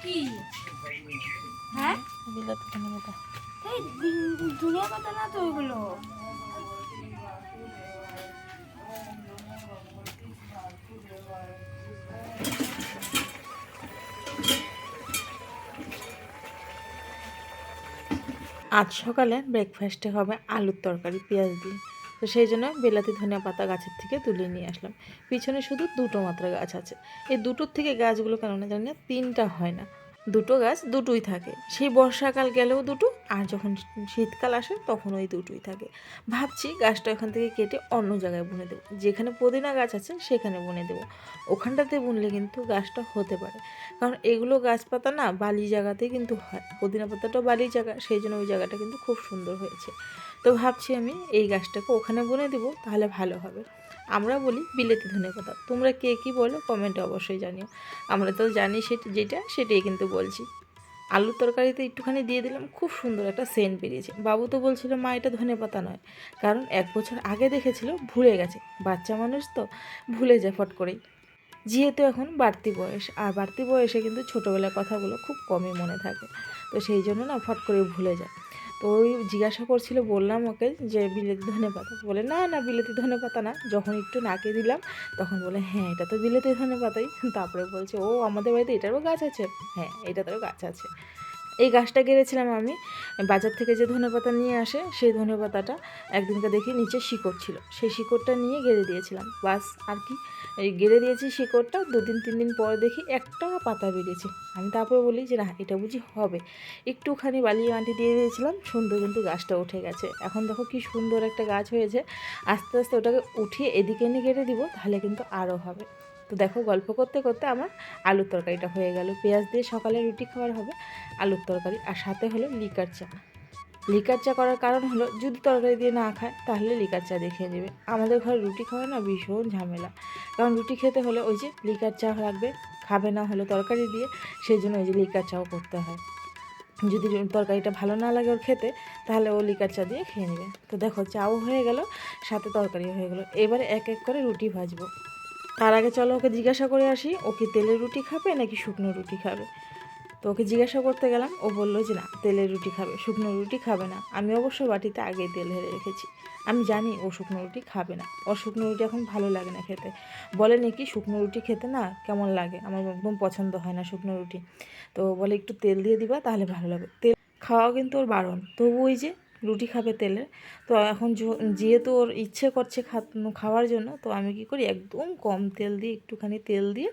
কি হ্যাঁ বিলাতি ধনে পাতা। এই ধনিয়া পাতা না তো ওইগুলো। আজ সকালে ব্রেকফাস্টে হবে আলুর তরকারি পেঁয়াজ দিয়ে। তো সেই জন্য বিলাতি ধনিয়া পাতা গাছের থেকে তুলে নিয়ে আসলাম। পিছনে শুধু দুটো মাত্র গাছ আছে। এই দুটোর থেকে গাছগুলো কেন না জানি না, তিনটা হয় না, দুটো গাছ দুটোই থাকে। সেই বর্ষাকাল গেলেও দুটো, আর যখন শীতকাল আসে তখন ওই দুটোই থাকে। ভাবছি গাছটা ওখান থেকে কেটে অন্য জায়গায় বুনে দেবো, যেখানে পুদিনা গাছ আছে সেখানে বুনে দেবো। ওখানটাতে বুনলে কিন্তু গাছটা হতে পারে, কারণ এগুলো গাছপাতা না বালি জায়গাতেই কিন্তু হয়। পুদিনা পাতাটাও বালি জায়গা, সেই জন্য ওই জায়গাটা কিন্তু খুব সুন্দর হয়েছে। তো ভাবছি আমি এই গাছটাকে ওখানে বুনে দেবো, তাহলে ভালো হবে। আমরা বলি বিলেতি ধনেপাতা, তোমরা কে কী বলো কমেন্টে অবশ্যই জানিও। আমরা তো জানি সেটাই কিন্তু বলছি। আলুর তরকারিতে একটুখানি দিয়ে দিলাম, খুব সুন্দর একটা সেন্ট বেরিয়েছে। বাবু তো বলছিল মা এটা ধনেপাতা নয়, কারণ 1 বছর আগে দেখেছিল, ভুলে গেছে। বাচ্চা মানুষ তো ভুলে যায় ফট করেই, যেহেতু এখন বাড়তি বয়স, আর বাড়তি বয়সে কিন্তু ছোটোবেলার কথাগুলো খুব কমই মনে থাকে। তো সেই জন্য না ফট করে ভুলে যায়। তো ওই জিজ্ঞাসা করছিল, বললাম ওকে যে বিলেতি ধনেপাতা, বলে না না বিলেতি ধনেপাতা না। যখন একটু নাকে দিলাম তখন বলে হ্যাঁ এটা তো বিলেতি ধনেপাতাই। তারপরে বলছে ও আমাদের বাড়িতে এটারও গাছ আছে। হ্যাঁ এটাতেও গাছ আছে। এই গাছটা গেড়েছিলাম আমি বাজার থেকে, যে ধনেপাতা নিয়ে আসে সেই ধনেপাতাটা একদিনকে দেখি নিচে শিকড় ছিল, সেই শিকড়টা নিয়ে গেড়ে দিয়েছিলাম, বাস আর কি। এই গেড়ে দিয়েছি শিকড়টা, 2-3 দিন পর দেখি একটা পাতা বেরিয়েছে। আমি তারপরে বলি যে না এটা বুঝি হবে। একটুখানি বালি মাটি দিয়ে দিয়েছিলাম, সুন্দর কিন্তু গাছটা উঠে গেছে। এখন দেখো কি সুন্দর একটা গাছ হয়েছে। আস্তে আস্তে ওটাকে উঠিয়ে এদিকে এনে গেড়ে দিব, তাহলে কিন্তু আরও হবে। তো দেখো গল্প করতে করতে আমার আলুর তরকারিটা হয়ে গেল। পেঁয়াজ দিয়ে সকালে রুটি খাওয়ার হবে, আলুর তরকারি, আর সাথে হলো লিকার চা। লিকার চা করার কারণ হলো, যদি তরকারি দিয়ে না খায় তাহলে লিকার চা দিয়ে খেয়ে নেবে। আমাদের ঘরে রুটি খাওয়া না ভীষণ ঝামেলা, কারণ রুটি খেতে হলে ওই যে লিকার চা লাগবে, খাবে না হলো তরকারি দিয়ে, সেই জন্য ওই যে লিকার চাও করতে হয়। যদি তরকারিটা ভালো না লাগে ওর খেতে, তাহলে ও লিকার চা দিয়ে খেয়ে নেবে। তো দেখো চাও হয়ে গেল, সাথে তরকারিও হয়ে গেলো। এবারে এক এক করে রুটি ভাজবো। তার আগে চলো ওকে জিজ্ঞাসা করে আসি, ও কি তেলের রুটি খাবে নাকি শুকনো রুটি খাবে। তো ওকে জিজ্ঞাসা করতে গেলাম, ও বললো যে না তেলের রুটি খাবে, শুকনো রুটি খাবে না। আমি অবশ্য বাটিতে আগেই তেল ঢেলে রেখেছি, আমি জানি ও শুকনো রুটি খাবে না। ওর শুকনো রুটি এখন ভালো লাগে না খেতে, বলে নাকি শুকনো রুটি খেতে না কেমন লাগে, আমার একদম পছন্দ হয় না শুকনো রুটি। তো বলে একটু তেল দিয়ে দিবা তাহলে ভালো লাগে। তেল খাওয়াও কিন্তু ওর বারণ, তবু ওই যে রুটি খাবে তেলের। তো এখন যেহেতু ওর ইচ্ছে করছে খাওয়ার জন্য, তো আমি কি করি একদম কম তেল দিয়ে, একটুখানি তেল দিয়ে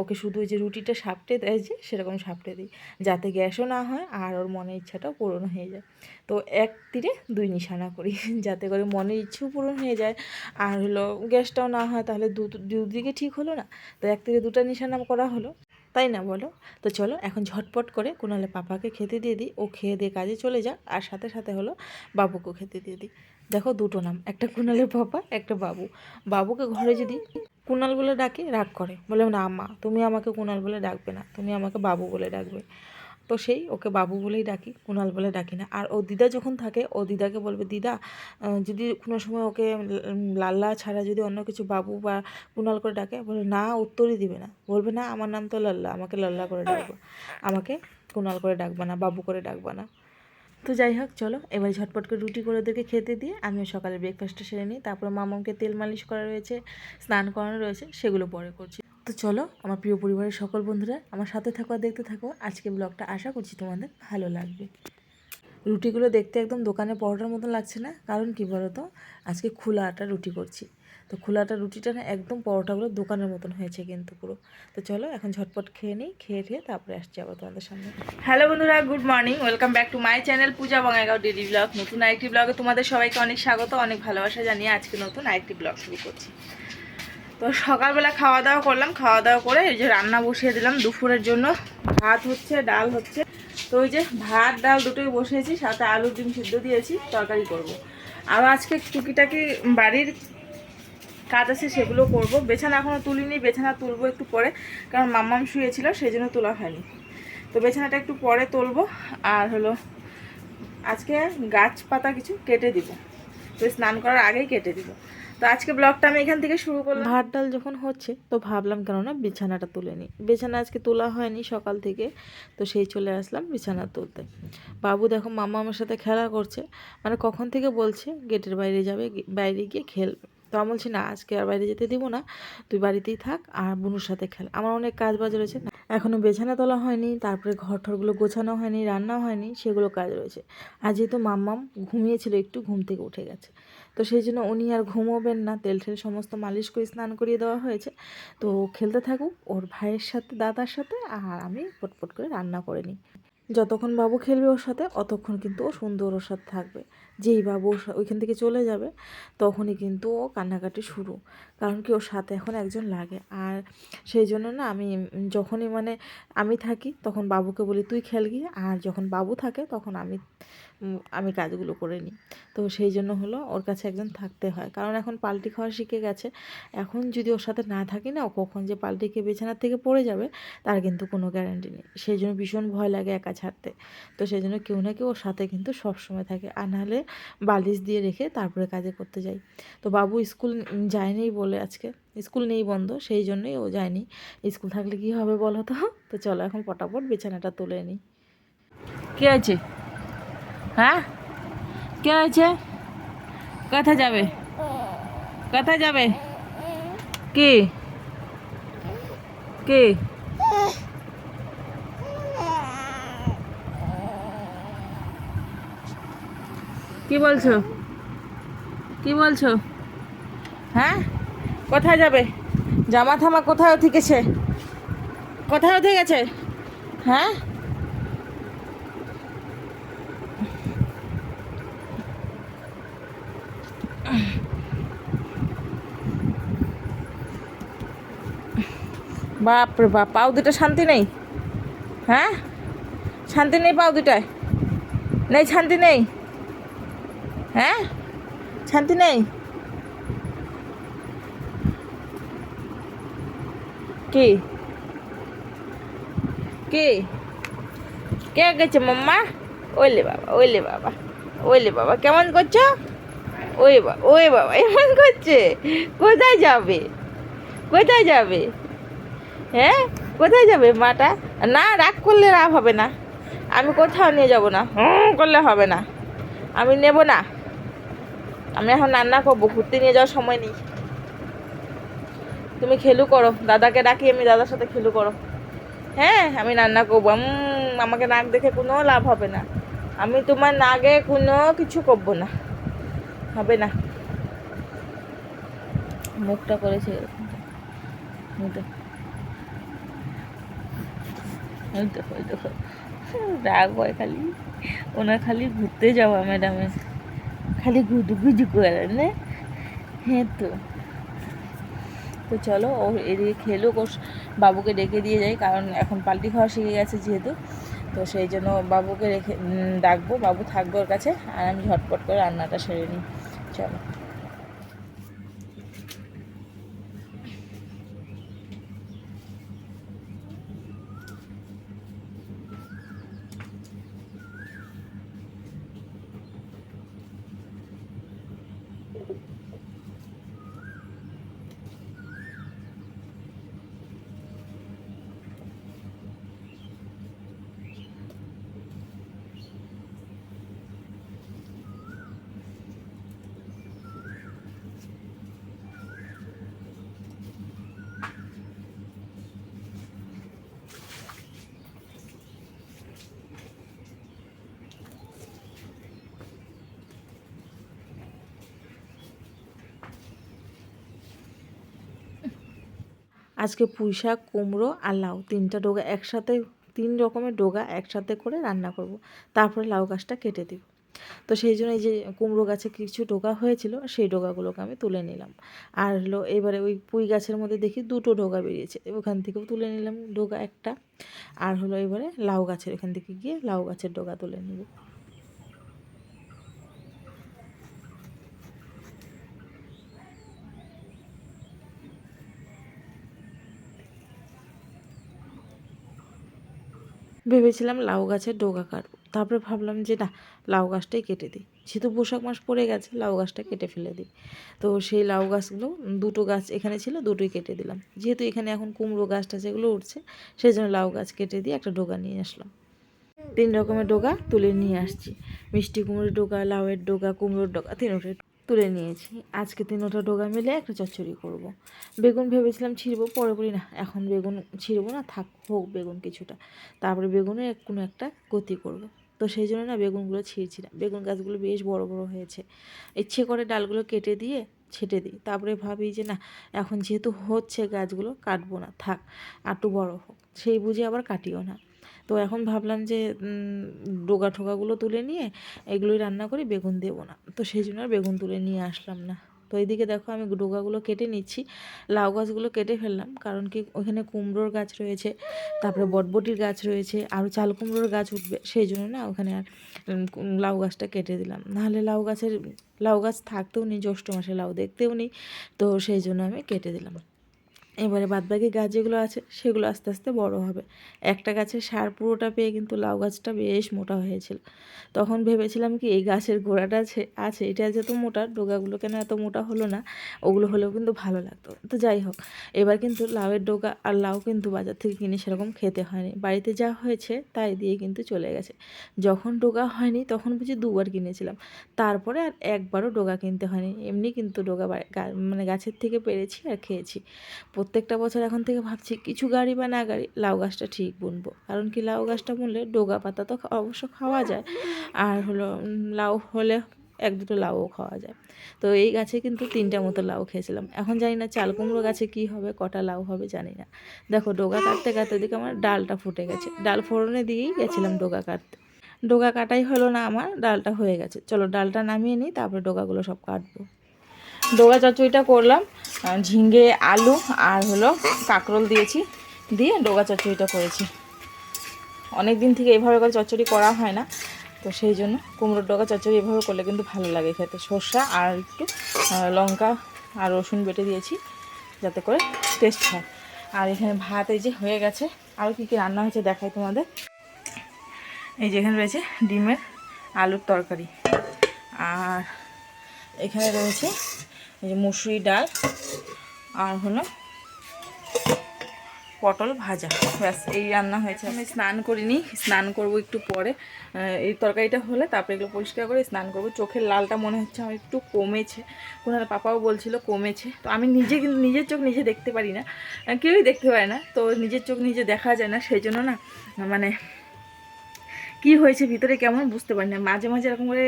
ওকে শুধু ওই যে রুটিটা সাপটে দেয় যে সেরকম সাপটে দিই, যাতে গ্যাসও না হয় আর ওর মনের ইচ্ছাটাও পূরণ হয়ে যায়। তো এক তীরে দুই নিশানা করি, যাতে করে মনের ইচ্ছেও পূরণ হয়ে যায় আর হলো গ্যাসটাও না হয়, তাহলে দুদিকে ঠিক হলো না। তো এক তীরে দুটো নিশানা করা হলো, তাই না বলো। তো চলো এখন ঝটপট করে কুনালে পাপাকে খেতে দিয়ে দিই, ও খেয়ে দিয়ে কাজে চলে যাক, আর সাথে সাথে হলো বাবুকেও খেতে দিয়ে দিই। দেখো দুটো নাম, একটা কুনালের পাপা একটা বাবু। বাবুকে ঘরে যদি কুনাল বলে ডাকে রাগ করে, বলে না মা তুমি আমাকে কুনাল বলে ডাকবে না, তুমি আমাকে বাবু বলে ডাকবে। তো সেই ওকে বাবু বলেই ডাকি, কুনাল বলে ডাকি না। আর ও দিদা যখন থাকে, ও দিদাকে বলবে দিদা যদি কোনো সময় ওকে লাল্লা ছাড়া যদি অন্য কিছু বাবু বা কুনাল করে ডাকে, বলে না উত্তরই দিবে না, বলবে না আমার নাম তো লাল্লা, আমাকে লাল্লা করে ডাকবো, আমাকে কুনাল করে ডাকবা না, বাবু করে ডাকবা না। তো যাই হোক চলো এবার ঝটপট করে রুটি করে ওদেরকে খেতে দিয়ে আমিও সকালে ব্রেকফাস্টটা সেরে নিই। তারপর মামাকে তেল মালিশ করা রয়েছে, স্নান করানো রয়েছে, সেগুলো পরে করছি। তো চলো আমার প্রিয় পরিবারের সকল বন্ধুরা আমার সাথে থাকো আর দেখতে থাকো আজকে ব্লগটা, আশা করছি তোমাদের ভালো লাগবে। রুটিগুলো দেখতে একদম দোকানে পরোটার মতন লাগছে না, কারণ কি বলো তো, আজকে খোলা আটা রুটি করছি। তো খোলা আটা রুটিটা না একদম পরোটাগুলো দোকানের মতন হয়েছে কিন্তু পুরো। তো চলো এখন ঝটপট খেয়ে নিই, খেয়ে তারপরে আসছি আবার তোমাদের সামনে। হ্যালো বন্ধুরা, good morning, welcome back to my channel Puja Bongaigaon daily blog. নতুন আরেকটি ব্লগে তোমাদের সবাইকে অনেক স্বাগত, অনেক ভালোবাসা জানিয়ে আজকে নতুন আরেকটি ব্লগ শুরু করছি। তো সকালবেলা খাওয়া দাওয়া করলাম, খাওয়া দাওয়া করে এই যে রান্না বসিয়ে দিলাম দুপুরের জন্য। ভাত হচ্ছে, ডাল হচ্ছে। তো ওই যে ভাত ডাল দুটোই বসিয়েছি, সাথে আলু ডিম সিদ্ধ দিয়েছি, তরকারি করব। আর আজকে টুকিটাকি বাড়ির কাজ আছে সেগুলো করব। বিছানা এখনও তুলিনি, বিছানা তুলবো একটু পরে, কারণ মাম্মাম শুয়েছিল সেই জন্য তোলা হয়নি। তো বিছানাটা একটু পরে তুলবো। আর হলো আজকে গাছপাতা কিছু কেটে দিব, তো স্নান করার আগেই কেটে দিব। তো আজকে ব্লগটা আমি এখান থেকে শুরু করলাম। ভাত ডাল যখন হচ্ছে তো ভাবলাম কেননা বিছানাটা তুলে নিই। বিছানা আজকে তোলা হয়নি সকাল থেকে, তো সেই চলে আসলাম বিছানা তুলতে। বাবু দেখো মামা আমার সাথে খেলা করছে, মানে কখন থেকে বলছে গেটের বাইরে যাবে, বাইরে গিয়ে খেলবে। তো আমি বলছি না, আজকে আর বাইরে যেতে দিব না, তুই বাড়িতেই থাক আর বুনুর সাথে খেল, আমার অনেক কাজ বাজ রয়েছে। এখনও বিছানা তোলা হয়নি, তারপরে ঘর ঠরগুলো গোছানো হয়নি, রান্নাও হয়নি, সেগুলো কাজ রয়েছে। আর যেহেতু মাম্মাম ঘুমিয়েছিল, একটু ঘুম থেকে উঠে গেছে, তো সেই জন্য উনি আর ঘুমোবেন না, তেল ঠেল সমস্ত মালিশ করে স্নান করিয়ে দেওয়া হয়েছে। তো খেলতে থাকুক ওর ভাইয়ের সাথে, দাদার সাথে, আর আমি পটপট করে রান্না করে নিই। যতক্ষণ বাবু খেলবে ওর সাথে অতক্ষণ কিন্তু ও সুন্দর ওর সাথে থাকবে। যেই বাবু ওইখান থেকে চলে যাবে তখনই কিন্তু ও কান্নাকাটি শুরু, কারণ কি ওর সাথে এখন একজন লাগে। আর সেই জন্য না আমি যখনই মানে আমি থাকি তখন বাবুকে বলি তুই খেল গিয়ে, আর যখন বাবু থাকে তখন আমি কাজগুলো করে নিই। তো সেই জন্য হলো ওর কাছে একজন থাকতে হয়, কারণ এখন পাল্টি খাওয়া শিখে গেছে। এখন যদি ওর সাথে না থাকি না, ও কখন যে পাল্টি খেয়ে বিছানার থেকে পড়ে যাবে তার কিন্তু কোনো গ্যারান্টি নেই। সেই জন্য ভীষণ ভয় লাগে একা ছাড়তে। তো সেই জন্য কেউ না কেউ ওর সাথে কিন্তু সবসময় থাকে, আর নাহলে বালিশ দিয়ে রেখে তারপরে কাজে করতে যাই। তো বাবু স্কুল যায়নি বলে আজকে স্কুল নেই, বন্ধ, সেই জন্যই ও যায়নি। স্কুল থাকলে কি হবে বলো তো। তো চলো এখন পটাপট বিছানাটা তুলে নিই। কে আছে? হ্যাঁ, কে আছে? কোথায় যাবে? কোথায় যাবে? কে কে? কি বলছো? কি বলছো? হ্যাঁ, কোথায় যাবে? জামা থামা কোথায় উঠে গেছে? কোথায় উঠে গেছে? হ্যাঁ, বাপ রে বাপ, পাও দুটো শান্তি নেই? হ্যাঁ, শান্তি নেই পাও দুটায়? নেই শান্তি নেই? হ্যাঁ, শান্তি নেই? কি কি কে গেছে মাম্মা? ওইলে বাবা, ওইলে বাবা, ওইলে বাবা, কেমন করছো? ওই বাবা, ওই বাবা, এমন করছে। কোথায় যাবে? কোথায় যাবে? হ্যাঁ, কোথায় যাবে মাটা? না, রাগ করলে রাগ হবে না, আমি কোথাও নিয়ে যাব না, করলে হবে না, আমি নেব না। আমি এখন রান্না করবো, ঘুরতে নিয়ে যাওয়ার সময় নেই। তুমি খেলু করো, দাদাকে ডাকি, আমি দাদার সাথে খেলু করো। হ্যাঁ, আমি রান্না করবো। আমাকে নাক দেখে কোনো লাভ হবে না, আমি তোমার নাগে কোনো কিছু করবো না, হবে না। মুখটা করেছে এরকম, দেখো রাগ হয় খালি, ওনার খালি ঘুরতে যাওয়া ম্যাডামের, খালি গুজু গুজু করে না। হ্যাঁ, তো তো চলো ও এদিকে খেলুক, ওর বাবুকে ডেকে দিয়ে যাই, কারণ এখন পাল্টি খাওয়া শিখে গেছে যেহেতু। তো সেই জন্য বাবুকে রেখে ডাকবো, বাবু থাকবে ওর কাছে, আর আমি ঝটপট করে রান্নাটা সেরে নিই। চলো। আজকে পুঁই শাক, কুমড়ো আর লাউ তিনটা ডোগা একসাথে, 3 রকমের ডোগা একসাথে করে রান্না করব। তারপরে লাউ গাছটা কেটে দিব। তো সেই জন্য এই যে কুমড়ো গাছে কিছু ডোগা হয়েছিল, সেই ডোগাগুলোকে আমি তুলে নিলাম। আর হলো এবারে ওই পুঁই গাছের মধ্যে দেখি 2টো ডোগা বেরিয়েছে, ওখান থেকেও তুলে নিলাম ডোগা একটা। আর হলো এবারে লাউ গাছের এখান থেকে গিয়ে লাউ গাছের ডোগা তুলে নেব। ভেবেছিলাম লাউ গাছের ডোগা কাটবো, তারপরে ভাবলাম যে না, লাউ গাছটাই কেটে দিই, যেহেতু বৈশাখ মাস পড়ে গেছে, লাউ গাছটা কেটে ফেলে দিই। তো সেই লাউ গাছগুলো, দুটো গাছ এখানে ছিল, দুটোই কেটে দিলাম। যেহেতু এখানে এখন কুমড়ো গাছটা যেগুলো উঠছে, সেই জন্য লাউ গাছ কেটে দিয়ে একটা ডোকা নিয়ে আসলাম। 3 রকমের ডোকা তুলে নিয়ে আসছি। মিষ্টি কুমড়োর ডোকা, লাউয়ের ডোকা, কুমড়োর ডোকা, তিনোটাই তুলে নিয়েছি। আজকে তিনোটা ডোকা মিলে একটা চচ্চড়ি করব। বেগুন ভেবেছিলাম ছিঁড়বো, পরে বলি না, এখন বেগুন ছিঁড়বো না, থাক, হোক বেগুন কিছুটা, তারপরে বেগুনের কোনো একটা গতি করব। তো সেই জন্য না বেগুনগুলো ছিঁড়ছি না। বেগুন গাছগুলো বেশ বড় বড় হয়েছে, ইচ্ছে করে ডালগুলো কেটে দিয়ে ছেটে দিই। তারপরে ভাবি যে না, এখন যেহেতু হচ্ছে গাছগুলো, কাটবো না, থাক, একটু বড় হোক, সেই বুঝে আবার কাটিও না। তো এখন ভাবলাম যে ডোকা ঠোকাগুলো তুলে নিয়ে এগুলোই রান্না করি, বেগুন দেবো না। তো সেই জন্য আর বেগুন তুলে নিয়ে আসলাম না। তো এইদিকে দেখো আমি ডোকাগুলো কেটে নিচ্ছি, লাউ গাছগুলো কেটে ফেললাম, কারণ কি ওখানে কুমড়োর গাছ রয়েছে, তারপরে বটবটির গাছ রয়েছে, আরও চাল কুমড়োর গাছ উঠবে, সেই জন্য না ওখানে আর লাউ গাছটা কেটে দিলাম। নাহলে লাউ গাছ থাকতেও নেই, জ্যৈষ্ঠ মাসে লাউ দেখতেও নেই, তো সেই জন্য আমি কেটে দিলাম। এবারে বাদবাকি গাছ যেগুলো আছে সেগুলো আস্তে আস্তে বড় হবে। একটা গাছের সার পুরোটা পেয়ে কিন্তু লাউ গাছটা বেশ মোটা হয়েছিল। তখন ভেবেছিলাম কি, এই গাছের গোড়াটা আছে এটা যত মোটা, ডোগাগুলো কেন এত মোটা হলো না, ওগুলো হলেও কিন্তু ভালো লাগতো। তো যাই হোক, এবার কিন্তু লাউয়ের ডোগা আর লাউ কিন্তু বাজার থেকে কিনে সেরকম খেতে হয়নি, বাড়িতে যা হয়েছে তাই দিয়ে কিন্তু চলে গেছে। যখন ডোগা হয়নি তখন বুঝি 2বার কিনেছিলাম, তারপরে আর একবারও ডোগা কিনতে হয়নি, এমনি কিন্তু ডোগা মানে গাছের থেকে পেরেছি আর খেয়েছি। প্রত্যেকটা বছর এখন থেকে ভাবছি কিছু গাড়ি বা না গাড়ি লাউ গাছটা ঠিক বুনবো, কারণ কি লাউ গাছটা বুনলে ডোগা পাতা তো অবশ্য খাওয়া যায়, আর হলো লাউ হলে 1-2টো লাউও খাওয়া যায়। তো এই গাছে কিন্তু 3টা মতো লাউ খেয়েছিলাম। এখন জানি না চাল কুমড়ো গাছে কী হবে, কটা লাউ হবে জানি না। দেখো ডোগা কাটতে কাটতে দিকে আমার ডালটা ফুটে গেছে, ডাল ফোড়নে দিয়েই গেছিলাম ডোগা কাটতে, ডোগা কাটাই হলো না, আমার ডালটা হয়ে গেছে। চলো ডালটা নামিয়ে নিই, তারপরে ডোগাগুলো সব কাটবো। ডোগা চচ্চড়িটা করলাম, ঝিঙে, আলু আর হলো কাঁকরোল দিয়েছি, দিয়ে ডোগা চচ্চড়িটা করেছি। অনেক দিন থেকে এইভাবে করে চচ্চড়ি করা হয় না, তো সেই জন্য কুমড়োর ডোগা চচ্চড়ি এভাবে করলে কিন্তু ভালো লাগে খেতে। সর্ষা আর একটু লঙ্কা আর রসুন বেটে দিয়েছি, যাতে করে টেস্ট হয়। আর এখানে ভাত এই যে হয়ে গেছে। আরও কী কী রান্না হয়েছে দেখাই তোমাদের। এই যে এখানে রয়েছে ডিমের আলুর তরকারি, আর এখানে রয়েছে এই যে মুসুরি ডাল, আর হলো পটল ভাজা, ব্যাস এই রান্না হয়েছে। আমি স্নান করিনি, স্নান করব একটু পরে। এই তরকারিটা হলে তারপরে এগুলো পরিষ্কার করে স্নান করব। চোখের লালটা মনে হচ্ছে আমার একটু কমেছে, কোনার পাপাও বলছিল কমেছে। তো আমি নিজের চোখ নিজে দেখতে পারি না, কেউই দেখতে পারে না, তো নিজের চোখ নিজে দেখা যায় না, সেই জন্য না মানে কি হয়েছে ভিতরে কেমন বুঝতে পারি না। মাঝে মাঝে এরকম করে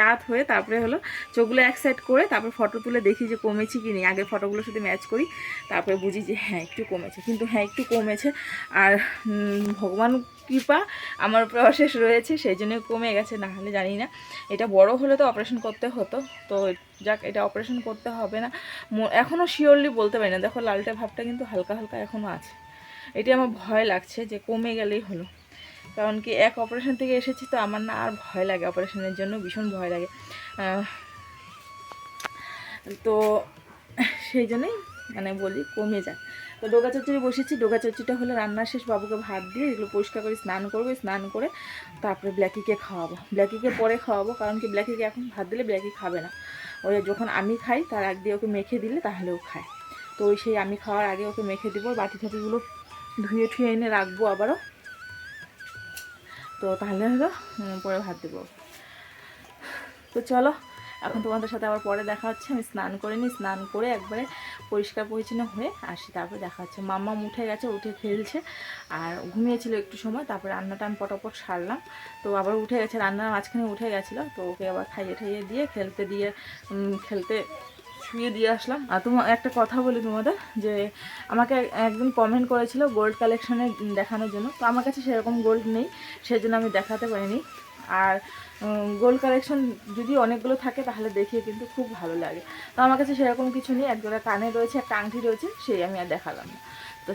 কাত হয়ে তারপরে হলো চোখগুলো এক সাইড করে তারপরে ফটো তুলে দেখি যে কমেছে কি নেই। আগের ফটোগুলোর সাথে ম্যাচ করি, তারপরে বুঝি যে হ্যাঁ একটু কমেছে, কিন্তু হ্যাঁ একটু কমেছে। আর ভগবান কৃপা আমার উপরে অশেষ রয়েছে, সেই জন্য কমে গেছে, না হলে জানি না। এটা বড় হলে তো অপারেশন করতে হতো, তো যাক এটা অপারেশন করতে হবে না। এখনও শিওরলি বলতে পারি না। দেখো লালটা ভাবটা কিন্তু হালকা হালকা এখনও আছে, এটি আমার ভয় লাগছে যে কমে গেলেই হলো। কারণ কি এক অপারেশন থেকে এসেছি, তো আমার না আর ভয় লাগে, অপারেশনের জন্য ভীষণ ভয় লাগে। তো সেই জন্যই মানে বলি কমে যায়। তো ডোগা চচ্চড়ি বসেছি, ডোগা চচ্চড়িটা হলে রান্না শেষ, বাবুকে ভাত দিয়ে এগুলো পরিষ্কার করে স্নান করবো, স্নান করে তারপরে ব্ল্যাকিকে খাওয়াবো। ব্ল্যাকিকে পরে খাওয়াবো, কারণ কি ব্ল্যাকিকে এখন ভাত দিলে ব্ল্যাকি খাবে না। ওই যখন আমি খাই তার আগ দিয়ে ওকে মেখে দিলে তাহলেও খায়। তো ওই সেই আমি খাওয়ার আগে ওকে মেখে দেবো, বাটি ঠাটিগুলো ধুয়ে ঠুয়ে এনে রাখবো আবারও, তো তাহলে হলো পরে ভাত দেবো। তো চলো এখন তোমাদের সাথে আবার পরে দেখা হচ্ছে। আমি স্নান করে নিই, স্নান করে একবারে পরিষ্কার পরিচ্ছন্ন হয়ে আসি, তারপরে দেখা হচ্ছে। মাম্মা উঠে গেছে, উঠে খেলছে, আর ঘুমিয়েছিল একটু সময়, তারপরে রান্নাটা আমি পটাপট সারলাম। তো আবার উঠে গেছে, রান্নার মাঝখানে উঠে গেছিলো, তো ওকে আবার খাইয়ে ঠাইয়ে দিয়ে খেলতে শুয়ে দিয়ে আসলাম। আর তোমার একটা কথা বলি তোমাদের, যে আমাকে একজন কমেন্ট করেছিল গোল্ড কালেকশানে দেখানোর জন্য, তো আমার কাছে সেরকম গোল্ড নেই, সেজন্য আমি দেখাতে পারিনি। আর গোল্ড কালেকশন যদি অনেকগুলো থাকে তাহলে দেখিয়ে কিন্তু খুব ভালো লাগে, তো আমার কাছে সেরকম কিছু নেই। একজোড়া কানে রয়েছে, একটা আংটি রয়েছে, সেই আমি আর দেখালাম না। তো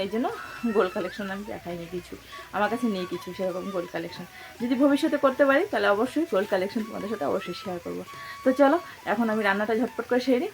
এই জন্য গোল্ড কালেকশন আমি দেখাইনি কিছু, আমার কাছে নেই কিছু সেরকম গোল্ড কালেকশন। যদি ভবিষ্যতে করতে পারি তাহলে অবশ্যই গোল্ড কালেকশন তোমাদের সাথে অবশ্যই শেয়ার করবো। তো চলো এখন আমি রান্নাটা ঝটপট করে সেরে নিই।